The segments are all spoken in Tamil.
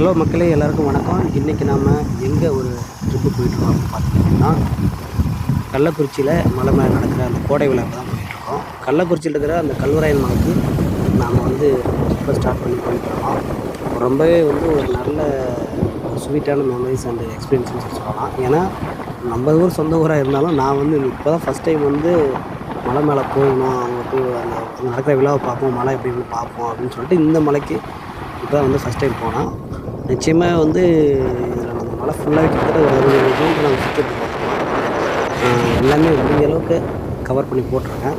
ஹலோ மக்களே, எல்லாருக்கும் வணக்கம். இன்றைக்கி நாம் எங்கே ஒரு ட்ரிப்பு போயிட்டுருக்கோம் அப்படின்னு பார்த்திங்கன்னா, கள்ளக்குறிச்சியில் மலை மேலே நடக்கிற அந்த கோடை விழாவுக்கு தான் போயிட்டுருக்கோம். கள்ளக்குறிச்சியில் இருக்கிற அந்த கல்வராயன் மலைக்கு நாம் ட்ரிப்பை ஸ்டார்ட் பண்ணி போயிட்டுருக்கோம். ரொம்பவே ஒரு நல்ல ஸ்வீட்டான மெமரிஸ் அண்ட் எக்ஸ்பீரியன்ஸ்னு சொல்லலாம். ஏன்னா நம்ம ஊர் சொந்த ஊராக இருந்தாலும் நான் இப்போ தான் ஃபஸ்ட் டைம் மலை மேலே போகணும், அங்கே போய் அந்த நடக்கிற விழாவை பார்ப்போம், மலை எப்படி பார்ப்போம் அப்படின்னு சொல்லிட்டு இந்த மலைக்கு இப்போ தான் ஃபஸ்ட் டைம் போனோம். நிச்சயமாக இதில் நம்ம மலை ஃபுல்லாக கிட்டத்தட்ட ஒரு 60 கிலோமீட்டர் நாங்கள் சுற்றிட்டு இருக்கோம். எல்லாமே முடிஞ்ச அளவுக்கு கவர் பண்ணி போட்டிருக்கேன்.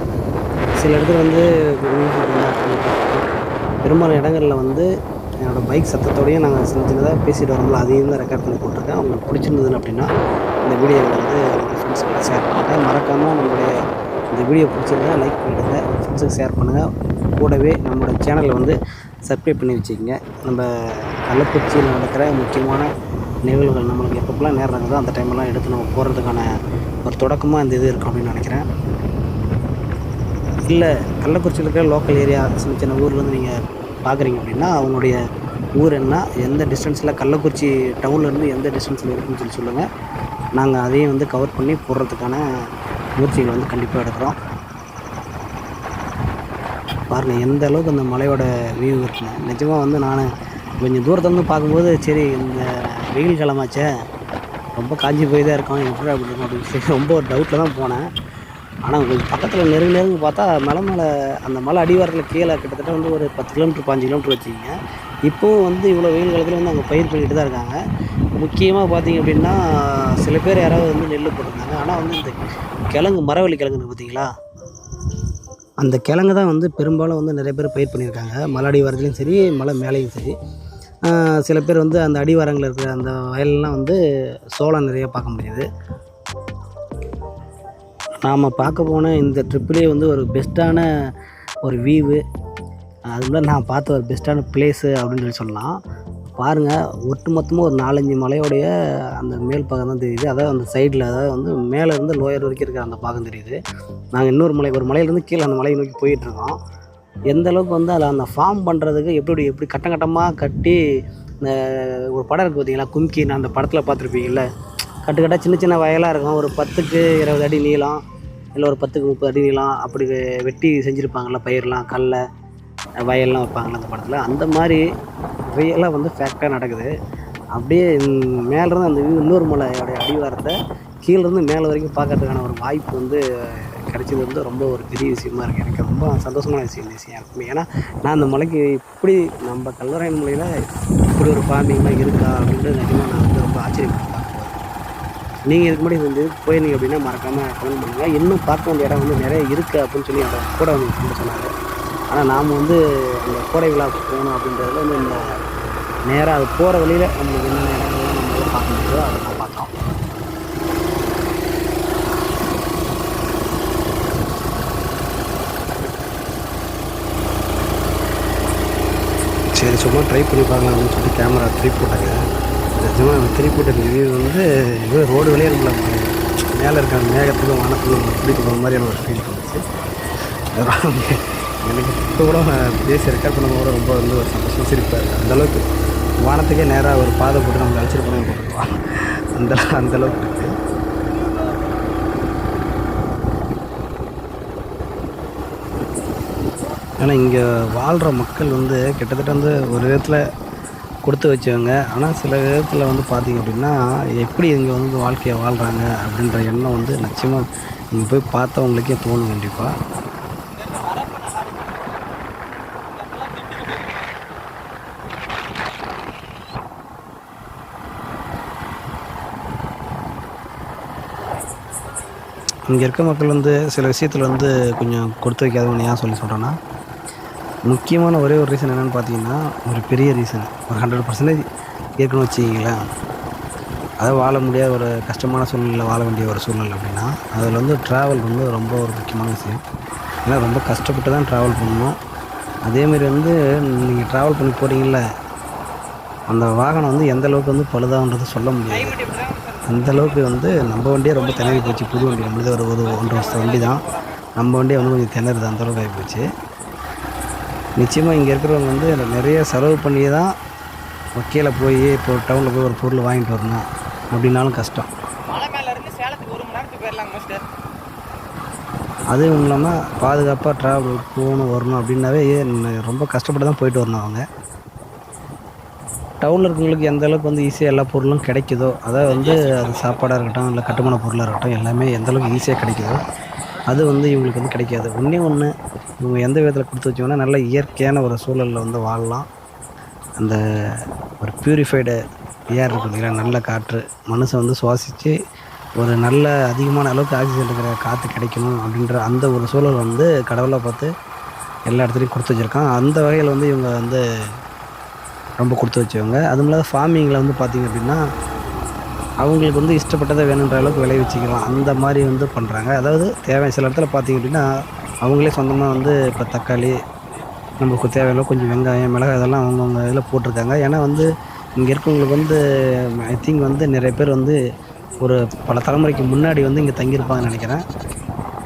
சில இடத்துல பெரும்பாலான இடங்களில் என்னோடய பைக் சத்தத்தோடையும் நாங்கள் சின்னதாக பேசிட்டு வரோம்ல, அதையும் தான் ரெக்கார்ட் பண்ணி போட்டிருக்கேன். அவங்களுக்கு பிடிச்சிருந்தது அப்படின்னா இந்த வீடியோவை உங்கள் ஃப்ரெண்ட்ஸ்க்கு ஷேர் பண்ணுங்கள். மறக்காமல் நம்மளுடைய இந்த வீடியோ பிடிச்சிருந்தா லைக் பண்ணிவிடுங்க, ஃப்ரெண்ட்ஸுக்கு ஷேர் பண்ணுங்கள். கூடவே நம்மளோட சேனலை சப்ஸ்கிரைப் பண்ணி வச்சுக்கோங்க. நம்ம கள்ளக்குறிச்சியில் நடக்கிற முக்கியமான நிகழ்வுகள் நம்மளுக்கு எப்பப்பெல்லாம் நேரம் இருக்குதோ அந்த டைமெல்லாம் எடுத்து நம்ம போகிறதுக்கான ஒரு தொடக்கமாக இந்த இது இருக்கும் அப்படின்னு நினைக்கிறேன். இல்லை, கள்ளக்குறிச்சியில் இருக்கிற லோக்கல் ஏரியா சின்ன சின்ன ஊர்லேருந்து நீங்கள் பார்க்குறீங்க அப்படின்னா அவங்களுடைய ஊர் என்ன, எந்த டிஸ்டன்ஸில் கள்ளக்குறிச்சி டவுன்லேருந்து எந்த டிஸ்டன்ஸில் இருக்குதுன்னு சொல்லுங்கள். நாங்கள் அதையும் கவர் பண்ணி போடுறதுக்கான முயற்சிகள் கண்டிப்பாக எடுக்கிறோம். பாருங்கள் எந்த அளவுக்கு அந்த மலையோட வியூ இருக்குங்க. நிஜமாக நான் கொஞ்சம் தூரத்துலேருந்து பார்க்கும்போது சரி இந்த வெயில் காலமாச்சே, ரொம்ப காஞ்சி போய் தான் இருக்கோம், எப்படி அப்படி இருக்கும் அப்படின்னு சொல்லி ரொம்ப ஒரு டவுட்டில் தான் போனேன். ஆனால் கொஞ்சம் பக்கத்தில் நெருங்கி பார்த்தா மேலே அந்த மலை அடிவாரத்தில் கீழே கிட்டத்தட்ட ஒரு 10 கிலோமீட்டர் 5 கிலோமீட்டர் வச்சுக்கிங்க. இப்போவும் இவ்வளோ வெயில் காலத்தில் அங்கே பயிர் பண்ணிட்டு தான் இருக்காங்க. முக்கியமாக பார்த்திங்க அப்படின்னா சில பேர் யாராவது நெல் போட்டிருந்தாங்க. ஆனால் இந்த கிழங்கு மரவள்ளி கிழங்குன்னு பார்த்தீங்களா, அந்த கிழங்கு தான் பெரும்பாலும் நிறைய பேர் பயிர் பண்ணியிருக்காங்க. மலை அடிவாரத்துலேயும் சரி, மலை மேலேயும் சரி. சில பேர் அந்த அடிவாரங்களில் இருக்கிற அந்த வயல்லாம் சோளம் நிறைய பார்க்க முடியுது. நாம் பார்க்க போன இந்த ட்ரிப்பிலே ஒரு பெஸ்ட்டான ஒரு வியூவு, அதுக்குள்ள நான் பார்த்த ஒரு பெஸ்ட்டான பிளேஸு அப்படின்னு சொல்லலாம். பாருங்கள், ஒட்டுமொத்தமாக ஒரு 4-5 மலையோடைய அந்த மேல் பாகம் தான் தெரியுது. அதாவது அந்த சைடில், அதாவது மேலேருந்து லோயர் வரைக்கும் இருக்கிற அந்த பாகம் தெரியுது. நாங்கள் இன்னொரு மலையிலேருந்து கீழே அந்த மலையை நோக்கி போயிட்டுருக்கோம். எந்த அளவுக்கு அதில் அந்த ஃபார்ம் பண்ணுறதுக்கு எப்படி கட்டம் கட்டமாக கட்டி, இந்த ஒரு படம் இருக்குது பார்த்தீங்களா, கும்கி, நான் அந்த படத்தில் பார்த்துருப்பீங்கள்ல, கட்டுக்கட்டாக சின்ன சின்ன வயலாக இருக்கும். ஒரு 10க்கு 20 அடி நீளம், இல்லை ஒரு 10க்கு 30 அடி நீளம், அப்படி வெட்டி செஞ்சுருப்பாங்கள்ல, பயிரெலாம் கடலை வயல்லாம் வைப்பாங்கள்ல அந்த படத்தில். அந்த மாதிரி ரியலாக ஃபேக்டாக நடக்குது. அப்படியே மேலேருந்து அந்த இன்னொரு மலையோடைய அடிவாரத்தை கீழேருந்து மேலே வரைக்கும் பார்க்கறதுக்கான ஒரு வாய்ப்பு கிடைச்சது ரொம்ப ஒரு பெரிய விஷயமா இருக்குது. எனக்கு ரொம்ப சந்தோஷமான விஷயம் இருக்குமே. ஏன்னா நான் அந்த மலைக்கு இப்படி நம்ம கல்வராயன் மலையில் இப்படி ஒரு ஃபார்மிங்லாம் இருக்கா அப்படின்ட்டு நிஜமாக நான் ரொம்ப ஆச்சரியப்பட்டு பார்க்குறேன். நீங்கள் இதுக்கு முன்னாடி போயிருந்தீங்க அப்படின்னா மறக்காமல் கமெண்ட் பண்ணுங்கள். இன்னும் பார்க்க வேண்டிய இடம் நிறைய இருக்குது அப்படின்னு சொல்லி அதை கூட சொல்ல சொன்னாங்க. ஆனால் நாம் அந்த கோடை விழாவுக்கு போகணும் அப்படின்றதுல இந்த நேராக அது போகிற வழியில் நம்மளுக்கு என்னென்ன இடங்கள்லாம் நம்ம பார்க்க முடியுதோ அதெல்லாம் பார்த்தோம். சரி, சும்மா ட்ரை பண்ணி பார்க்கலாம் அப்படின்னு சொல்லிட்டு கேமரா திருப்பி போட்டாங்க. நிஜமாக அந்த திருப்பி போட்ட வியூ ஏதோ ரோடு வழியாக நம்மள மேலே இருக்கிற மேகத்துக்கும் வானத்துக்கும் பிடிக்க போகிற மாதிரியான ஒரு ஃபீல் இருந்துச்சு. எனக்கு இப்போ கூட பேசி ரெக்கார்ட் பண்ணும்போது கூட ரொம்ப ஒரு சந்தோஷம் சிரிப்பார். அந்தளவுக்கு வானத்துக்கே நேராக ஒரு பாதை போட்டு நம்ம அழைச்சிட்டு போனோம் போட்டுருவோம். அந்தளவுக்கு இருக்குது. ஏன்னா இங்கே வாழ்கிற மக்கள் கிட்டத்தட்ட ஒரு விதத்தில் கொடுத்து வச்சவங்க. ஆனால் சில விதத்தில் பார்த்திங்க அப்படின்னா எப்படி இங்கே வாழ்க்கையை வாழ்கிறாங்க அப்படின்ற எண்ணம் நிச்சயமாக இங்கே போய் பார்த்தவங்களுக்கே தோணும் கண்டிப்பாக. இங்கே இருக்க மக்கள் சில விஷயத்தில் கொஞ்சம் கொடுத்து வைக்காதவங்க ஏன் சொல்கிறேன்னா, முக்கியமான ஒரே ஒரு ரீசன் என்னென்னு பார்த்தீங்கன்னா, ஒரு பெரிய ரீசன், ஒரு 100% இருக்குன்னு வச்சுக்கிங்களேன். அதை வாழ முடியாத ஒரு கஷ்டமான சூழ்நிலையில் வாழ வேண்டிய ஒரு சூழ்நிலை அப்படின்னா அதில் ட்ராவல் ரொம்ப ஒரு முக்கியமான விஷயம். ஏன்னா ரொம்ப கஷ்டப்பட்டு தான் ட்ராவல் பண்ணணும். அதேமாரி நீங்கள் ட்ராவல் பண்ணி போகிறீங்கள, அந்த வாகனம் எந்த அளவுக்கு பழுதாகன்றது சொல்ல முடியாது. அந்தளவுக்கு நம்ம வண்டியே ரொம்ப திணறி போச்சு. புது வண்டி நம்மளது ஒரு 1.5 வருஷம் வண்டி தான். நம்ம வண்டியை கொஞ்சம் திணறுது, அந்தளவுக்கு ஆகி போச்சு. நிச்சயமாக இங்கே இருக்கிறவங்க நிறைய செலவு பண்ணி தான் கீழே போய் இப்போ டவுனில் போய் ஒரு பொருள் வாங்கிட்டு வரணும் அப்படின்னாலும் கஷ்டம். மலை மேலே இருந்து சேலத்துக்கு 1 மணி நேரத்துக்கு போயிடலாங்க மாஸ்டர். அதுவும் இல்லாமல் பாதுகாப்பாக ட்ராவல் போகணும் வரணும் அப்படின்னாவே ரொம்ப கஷ்டப்பட்டு தான் போயிட்டு வரணும் அவங்க. டவுனில் இருக்கவங்களுக்கு எந்த அளவுக்கு வந்து ஈஸியாக எல்லா பொருளும் கிடைக்குதோ, அதாவது வந்து அது சாப்பாடாக இருக்கட்டும் இல்லை கட்டுமான பொருளாக இருக்கட்டும் எல்லாமே எந்த அளவுக்கு ஈஸியாக கிடைக்குதோ அது வந்து இவங்களுக்கு வந்து கிடைக்காது. ஒன்றே ஒன்று, இவங்க எந்த விதத்தில் கொடுத்து வச்சோங்கன்னா நல்ல இயற்கையான ஒரு சூழலில் வந்து வாழலாம். அந்த ஒரு ப்யூரிஃபைடு ஏர் இருக்குது இல்லைங்களா, நல்ல காற்று மனுஷன் வந்து சுவாசித்து ஒரு நல்ல அதிகமான அளவுக்கு ஆக்சிஜன் இருக்கிற காற்று கிடைக்கணும் அப்படின்ற அந்த ஒரு சூழல் வந்து கடவுளை பார்த்து எல்லா இடத்துலையும் கொடுத்து வச்சுருக்கான். அந்த வகையில் வந்து இவங்க வந்து ரொம்ப கொடுத்து வச்சவங்க. அதுவும் இல்லாத ஃபார்மிங்கில் வந்து பார்த்திங்க அப்படின்னா அவங்களுக்கு வந்து இஷ்டப்பட்டதை வேணுன்ற அளவுக்கு விளைவிச்சிக்கலாம், அந்த மாதிரி வந்து பண்ணுறாங்க. அதாவது தேவையான சில இடத்துல பார்த்திங்க அப்படின்னா அவங்களே சொந்தமாக வந்து இப்போ தக்காளி நமக்கு தேவையில்லை கொஞ்சம் வெங்காயம் மிளகாய் இதெல்லாம் அவங்கவுங்க இதில் போட்டிருக்காங்க. ஏன்னா வந்து இங்கே இருக்கவங்களுக்கு வந்து ஐ திங்க் வந்து நிறைய பேர் வந்து ஒரு பல தலைமுறைக்கு முன்னாடி வந்து இங்கே தங்கியிருப்பாங்கன்னு நினைக்கிறேன்.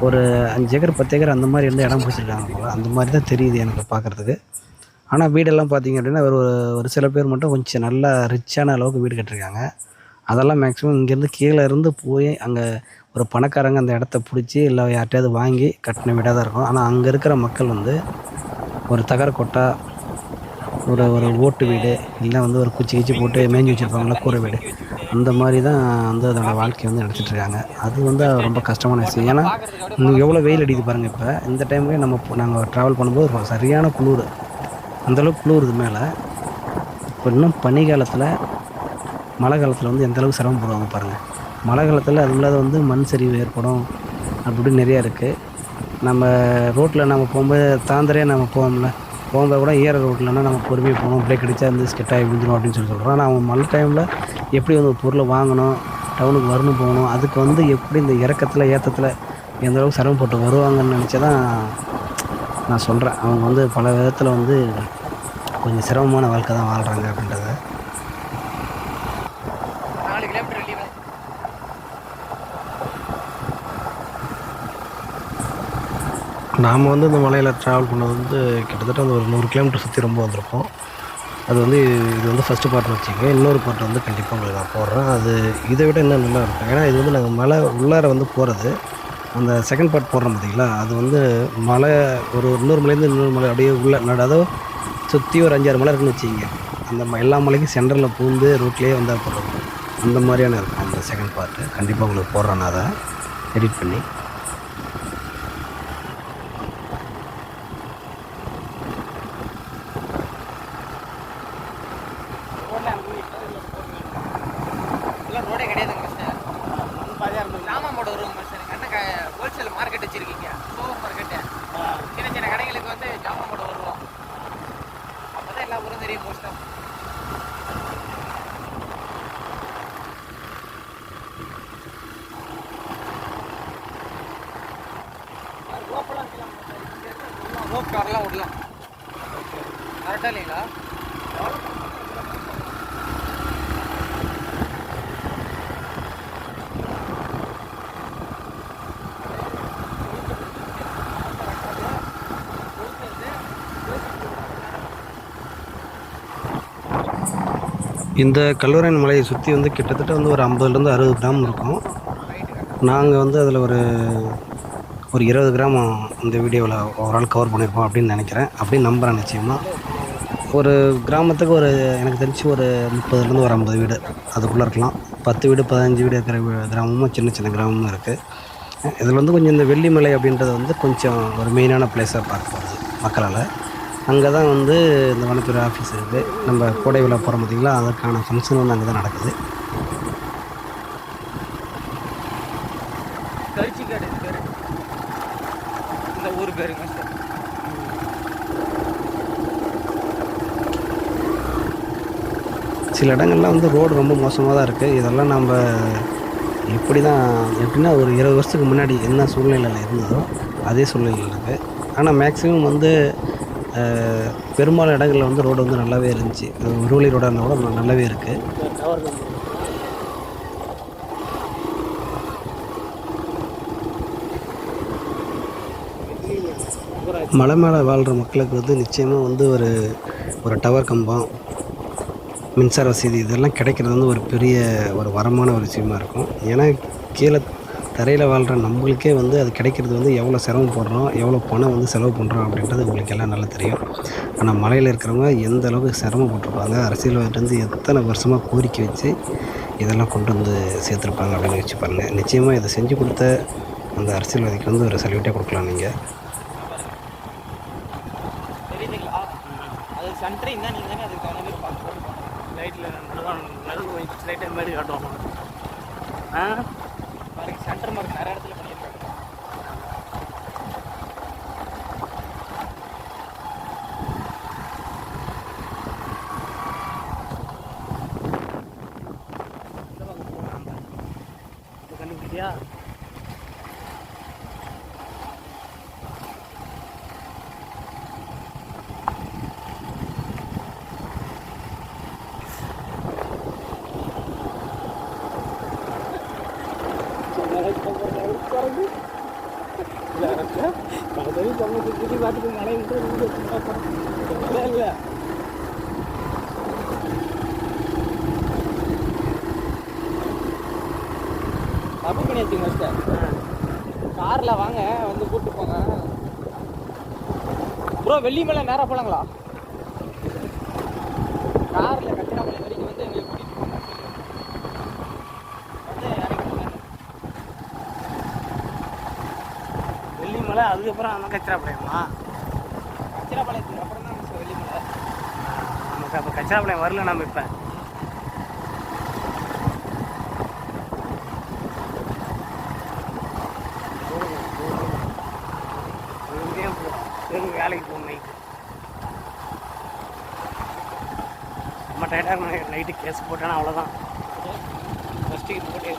ஒரு 5 ஏக்கர் 10 ஏக்கர் அந்த மாதிரி இருந்து இடம் பிடிச்சிருக்காங்க போல், அந்த மாதிரி தான் தெரியுது எனக்கு பார்க்குறதுக்கு. ஆனால் வீடெல்லாம் பார்த்திங்க அப்படின்னா ஒரு சில பேர் மட்டும் கொஞ்சம் நல்லா ரிச்சான அளவுக்கு வீடு கட்டிருக்காங்க. அதெல்லாம் மேக்ஸிமம் இங்கேருந்து கீழே இருந்து போய் அங்கே ஒரு பணக்காரங்க அந்த இடத்த பிடிச்சி இல்லை யார்கிட்டையாவது வாங்கி கட்டின வீடாக தான் இருக்கும். ஆனால் அங்கே இருக்கிற மக்கள் வந்து ஒரு தகர கொட்டா, ஒரு ஓட்டு வீடு, இல்லை வந்து ஒரு குச்சி கிச்சி போட்டு மேய்ஞ்சி வச்சுருப்பாங்களா கூரை வீடு, அந்த மாதிரி தான் வந்து அதோட வாழ்க்கையை வந்து நடத்திட்டுருக்காங்க. அது வந்து ரொம்ப கஷ்டமான விஷயம். ஏன்னா இன்னும் எவ்வளோ வெயில் அடிக்குது பாருங்கள். இப்போ இந்த டைம்லேயே நாங்கள் ட்ராவல் பண்ணும்போது சரியான குளிர், அந்தளவுக்கு குளிருது மேலே. இப்போ இன்னும் பனி காலத்தில் மழை காலத்தில் வந்து எந்தளவுக்கு சிரமப்படுவாங்க பாருங்கள். மழை காலத்தில் அது இல்லாத வந்து மண் சரிவு ஏற்படும் அப்படி நிறையா இருக்குது. நம்ம ரோட்டில் நம்ம போகும்போது தாந்தரையாக நம்ம போகும்போது கூட ஏற ரோட்லன்னா நம்ம பொறுமையாக போகணும், பிரேக் அடித்தா வந்து ஸ்கிட்டாகி விழுந்துடும் அப்படின்னு சொல்கிறோம். ஆனால் அவங்க மழை டைமில் எப்படி வந்து ஒரு பொருளை வாங்கணும், டவுனுக்கு வரணும் போகணும், அதுக்கு வந்து எப்படி இந்த இறக்கத்தில் ஏற்றத்தில் எந்தளவுக்கு சிரமப்பட்டு வருவாங்கன்னு நினச்சி தான் நான் சொல்கிறேன். அவங்க வந்து பல விதத்தில் வந்து கொஞ்சம் சிரமமான வாழ்க்கை தான் வாழ்கிறாங்க அப்படின்றத. 4 கிலோமீட்டர் வெளியே நாம் வந்து இந்த மலையில் ட்ராவல் பண்ணது வந்து கிட்டத்தட்ட வந்து ஒரு 100 கிலோமீட்டர் சுற்றி ரொம்ப வந்திருப்போம். அது வந்து இது வந்து ஃபஸ்ட்டு பார்ட்னு வச்சுக்கோங்க. இன்னொரு பார்ட் வந்து கண்டிப்பாக உங்களுக்கு நான் போடுறேன். அது இதை விட இன்னும் நல்லா இருக்கும். ஏன்னா இது வந்து நாங்கள் மலை உள்ளார வந்து போகிறது, அந்த செகண்ட் பார்ட் போடுறோம் பார்த்திங்களா, அது வந்து மலை ஒரு இன்னொரு மலையிலேருந்து இன்னொரு மலை அப்படியே உள்ள அதாவது சுற்றி ஒரு 5-6 மலை இருக்குன்னு வச்சுக்கிங்க. அந்த எல்லா மலைக்கும் சென்டரில் பூந்து ரோட்லேயே வந்தால் போடுறது அந்த மாதிரியான இருக்கும் அந்த செகண்ட் பார்ட்டு. கண்டிப்பாக உங்களுக்கு போடுறேன் நான் அதை எடிட் பண்ணி. ரோடே கிடையாதுங்க மாஸ்டர். ராமாமோட வருவாங்க மாஸ்டர். எங்கள் அண்ணன் ஹோல்சேல் மார்க்கெட் வச்சுருக்கீங்க, சூப்பர் மார்க்கெட்டு. சின்ன சின்ன கடைகளுக்கு வந்து ஜாமாமோட வருவோம். அப்போ தான் எல்லா ஊரும் தெரியும் மோஸ்ட்டாக. ரோப் கார்லாம் விடலாம் கரெக்டாக இல்லைங்களா? இந்த கல்லூராயன் மலையை சுற்றி வந்து கிட்டத்தட்ட வந்து ஒரு 50லேருந்து 60 கிராமம் இருக்கும். நாங்கள் வந்து அதில் ஒரு 20 கிராமம் இந்த வீடியோவில் ஓவரால் கவர் பண்ணியிருப்போம் அப்படின்னு நினைக்கிறேன், அப்படின்னு நம்புகிறேன். நிச்சயமாக ஒரு கிராமத்துக்கு எனக்கு தெரிஞ்சு ஒரு 30லேருந்து ஒரு 50 வீடு அதுக்குள்ளே இருக்கலாம். 10 வீடு 15 வீடு இருக்கிற கிராமமும் சின்ன சின்ன கிராமமும் இருக்குது. இதில் வந்து கொஞ்சம் இந்த வெள்ளிமலை அப்படின்றது வந்து கொஞ்சம் ஒரு மெயினான பிளேஸாக பார்க்கப்படுது மக்களால். அங்கே தான் வந்து இந்த வனத்துறை ஆஃபீஸ் இருக்குது. நம்ம கோடை விழா போகிற பார்த்திங்களா, அதற்கான ஃபங்க்ஷன் வந்து அங்கே தான் நடக்குது. கரிச்சிக்காடு பேர் இந்த ஊர் பேருங்க சார். சில இடங்கள்லாம் வந்து ரோடு ரொம்ப மோசமாக தான் இருக்குது. இதெல்லாம் நம்ம எப்படின்னா ஒரு 20 வருஷத்துக்கு முன்னாடி என்ன சூழ்நிலையில் இருந்ததோ அதே சூழ்நிலையில் இருக்குது. ஆனால் மேக்ஸிமம் வந்து பெரும்பாலான இடங்களில் வந்து ரோடு வந்து நல்லாவே இருந்துச்சு. ஒரு வழி ரோடாக இருந்தால் கூட நல்லாவே இருக்குது. மலை மேலே வாழ்கிற மக்களுக்கு வந்து நிச்சயமாக வந்து ஒரு டவர் கம்பம், மின்சார வசதி இதெல்லாம் கிடைக்கிறது வந்து ஒரு பெரிய ஒரு வரமான ஒரு விஷயமா இருக்கும். ஏன்னா கீழே தரையில் வாழ்கிற நம்மளுக்கே வந்து அது கிடைக்கிறது வந்து எவ்வளோ சிரமப்படுறோம், எவ்வளோ பணம் வந்து செலவு பண்ணுறோம் அப்படின்றது உங்களுக்கு எல்லாம் நல்லா தெரியும். ஆனால் மலையில் இருக்கிறவங்க எந்த அளவுக்கு சிரமப்பட்டுருப்பாங்க, அரசியல்வாதிகிட்டேருந்து எத்தனை வருஷமாக கோரிக்கை வச்சு இதெல்லாம் கொண்டு வந்து சேர்த்துருப்பாங்க அப்படின்னு யோசிச்சு பாருங்கள். நிச்சயமாக இதை செஞ்சு கொடுத்த அந்த அரசியல்வாதிக்கு வந்து ஒரு சல்யூட்டே கொடுக்கலாம் நீங்கள். தெரியுதுங்களா? அது சென்டரிங் தான், நீங்கள் தானே அதுக்கு தகுந்த மாதிரி பார்த்து லைட்டில் நடுவு வச்சு லைட்டாக மாதிரி காட்டுவோம். பாருங்க, சென்டர் மார்க் நிறைய இடத்துல பண்ணியிருக்காங்க. கண்டுபிடிச்சியா? தப்பு பண்ணியாச்சு மாஸ்டர். காரில் வாங்க, வந்து கூப்பிட்டு போங்க ப்ரோ. வெள்ளிமலை நேராக போகலாங்களா? காரில் கச்சிராமலை வரைக்கும் வந்து எங்களுக்கு கூட்டிகிட்டு போங்க. வந்து இறங்கிடுங்க வெள்ளிமலை, அதுக்கப்புறம் நம்ம கச்சிராப்பாளையமா? கச்சிராப்பாளையத்துக்கு அப்புறம் தான் மிஸ் வெள்ளிமலை. நமக்கு அப்போ கச்சிராப்பாளையம் வரல நம்ம இப்போ. வேலைக்கு போகணும் நைட்டு. நம்ம டயர்டாக நைட்டு கேஸ் போட்டேன்னா அவ்வளோதான். ஃபஸ்ட்டு இது போட்டே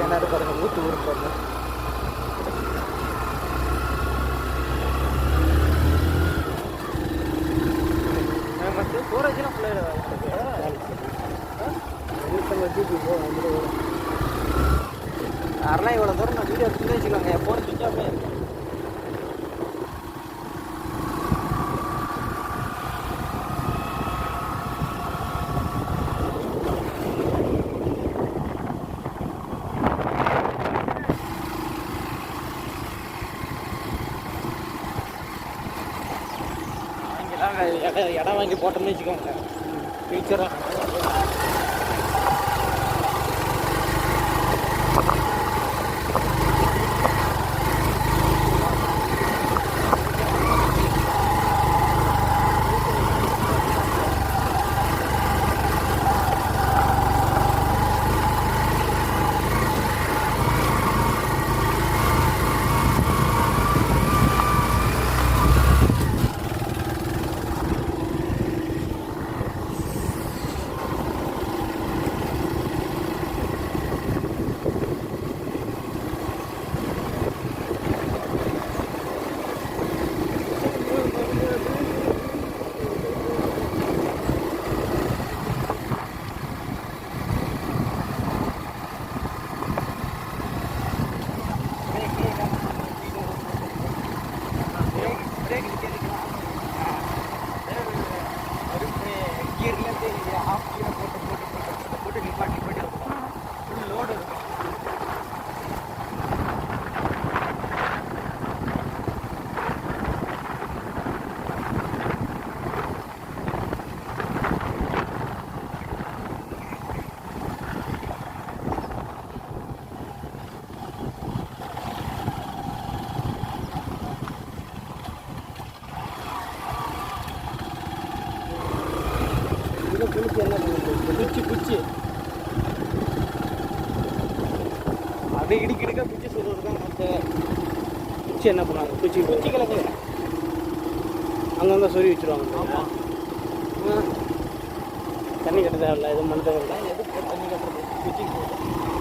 எல்லாரும் பாருங்க, ஊற்று ஊருக்கு பாருங்க. ஸ்டோரேஜ்லாம் ஃபுல்லாக யாரெல்லாம் இவ்வளோ தூரம் நான் வீடியோ எடுத்துன்னு வச்சுக்கோங்க. என் ஃபோன் சுவிட்ச் ஆஃப் ஆகிருக்கு. இங்கெல்லாம் இடம் வாங்கி போட்டோம்னு வச்சுக்கோங்க, ஃபியூச்சராக குச்சி அப்படியே இடிக்கிடுக்க குச்சி சொல்றது தான். மற்ற குச்சி என்ன பண்ணுவாங்க, குச்சி கிழங்கு அங்கங்கே சொறி வச்சுருவாங்க. ஆமாம், தண்ணி கட்ட தேவையில்ல, எதுவும் மண் தேவையில்லை, எதுக்கு தண்ணி கட்டுறது, குச்சி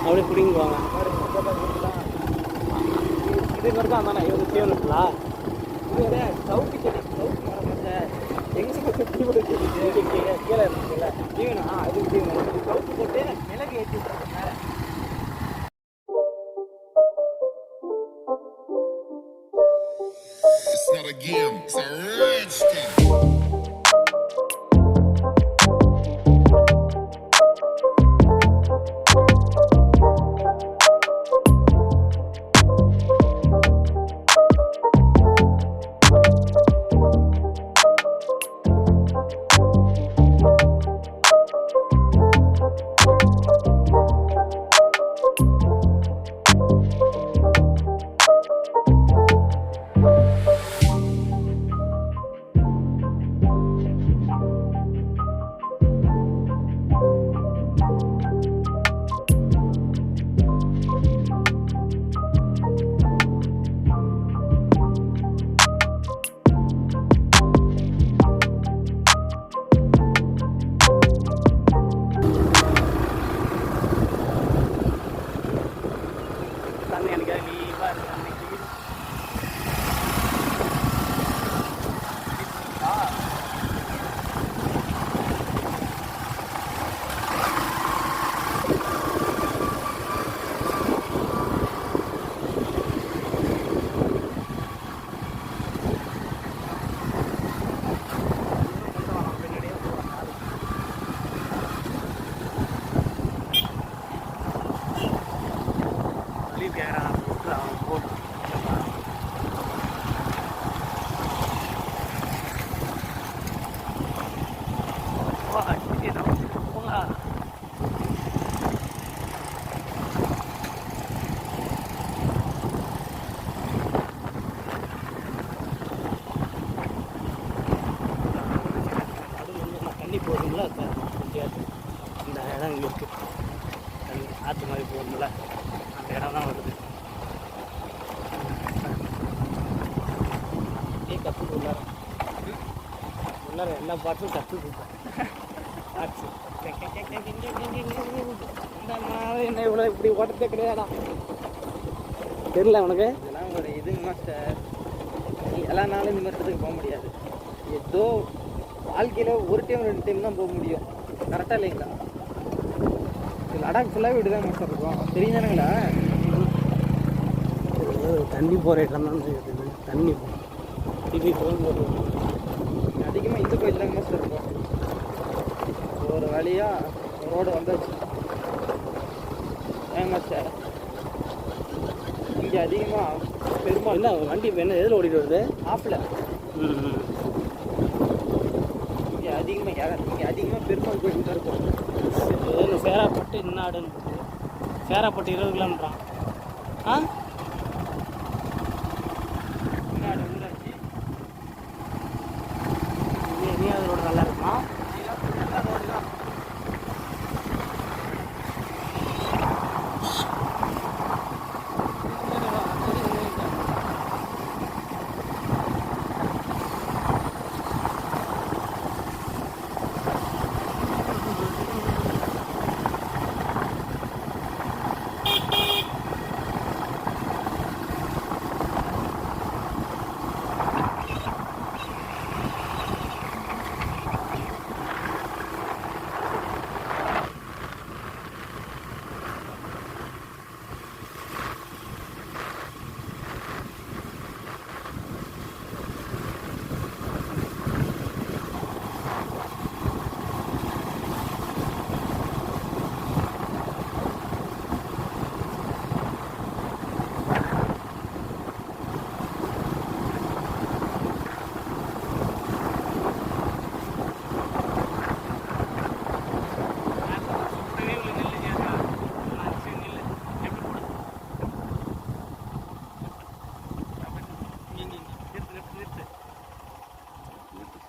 அப்படியே பிடிங்குவாங்க. இது மாதிரி தான் தானே இவங்க தீவனங்களா? இது ஒரு சவுக்கு செடி, சவுக்கு மரம் மற்ற எங்கே தீவனம் கீழே இருக்குல்ல தீவனம், அதுக்கு தீவனம் சவுக்கு போட்டு மிளகு ஏற்றி விட்டுறது மேலே. start again. It's a rich thing. தண்ணி எனக்கு லீவாக இருக்குது அன்னைக்கு. தண்ணி போகுதுங்களா இந்த இடம் இங்கே இருக்குது. தண்ணி ஆற்று மாதிரி போகுதுங்களா அந்த இடம் தான் வருது. கற்றுக்கு உள்ளார எல்லா பாட்டும் கற்றுக்கு ஆச்சு. என்ன இவ்வளோ இப்படி ஓட்டத்தே கிடையாதா தெரியல உனக்கு? இதெல்லாம் ஒரு இதுங்க மாஸ்டர். எல்லா நாளும் இந்த மாதிரி இடத்துக்கு போக முடியாது. ஏதோ வாழ்க்கையில் ஒரு டைம் 2 டைம் தான் போக முடியும். கரெக்டாக இல்லைங்களா? லடாக் ஃபுல்லாகவே இப்படி தான் மாஸ்டர் இருக்கும். தெரியுதானுங்களா? தண்ணி போகிற இடம் தான் தண்ணி டிவி போகும்போது அதிகமாக இந்த கோயில் தாங்க மாஸ்டர் இருக்கும். ஒரு வழியாக ரோடு வந்தாச்சு. ஏங்க மாஸ்டர் இங்கே அதிகமாக பெருமாள் என்ன வண்டி என்ன எதில் ஓடிட்டு வருது? ஆப்பில் இங்கே அதிகமாக பெருமாள் கோயில் தான் இருக்கும். சேராப்பட்டு இன்னாடுன்னு சேராப்பட்டு 20 கிலோமீட்டரான். ஆ இன்னாடு ஊராட்சி. நீ அதோட நல்லா இருக்குமா? நல்ல ரோடு தான்.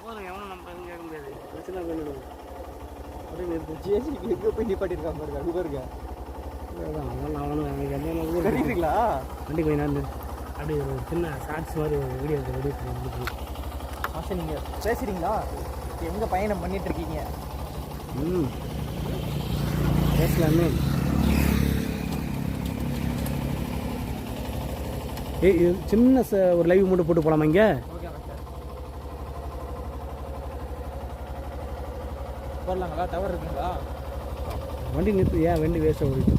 போதும் எவனும் நம்ம எதுவும் கேட்க முடியாது. பிரச்சனை பண்ணிடுவோம். அப்படியே நிறுத்து. ஜேசிபி எங்கே போய் நிப்பாட்டிருக்காங்க பாருங்க. அங்கே பாருங்க. அவனும் அவனும் தெரியுதுங்களா? வண்டி கொஞ்ச நேரம் நிறுத்து. அப்படி ஒரு சின்ன ஷார்ட்ஸ் மாதிரி ஒரு வீடியோ ரெடி மாஸ்டர் நீங்கள் பேசுகிறீங்களா? எங்கே பயணம் பண்ணிட்டு இருக்கீங்க? பேசலாமே. இது சின்ன ஒரு லைவ் மட்டும் போட்டு போகலாமா இங்கே? Okay master. போடலாங்களா? டவர் இருக்குங்களா? வண்டி நிறுத்து. ஏன் வண்டி வேஸ்ட்டாக ஓடிட்டு?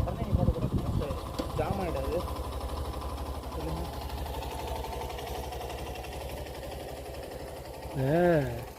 உடனே நீ போடக்கூடாது மாஸ்டர். ஜாம் ஆகிடாது. சொல்லுங்கள். ஆ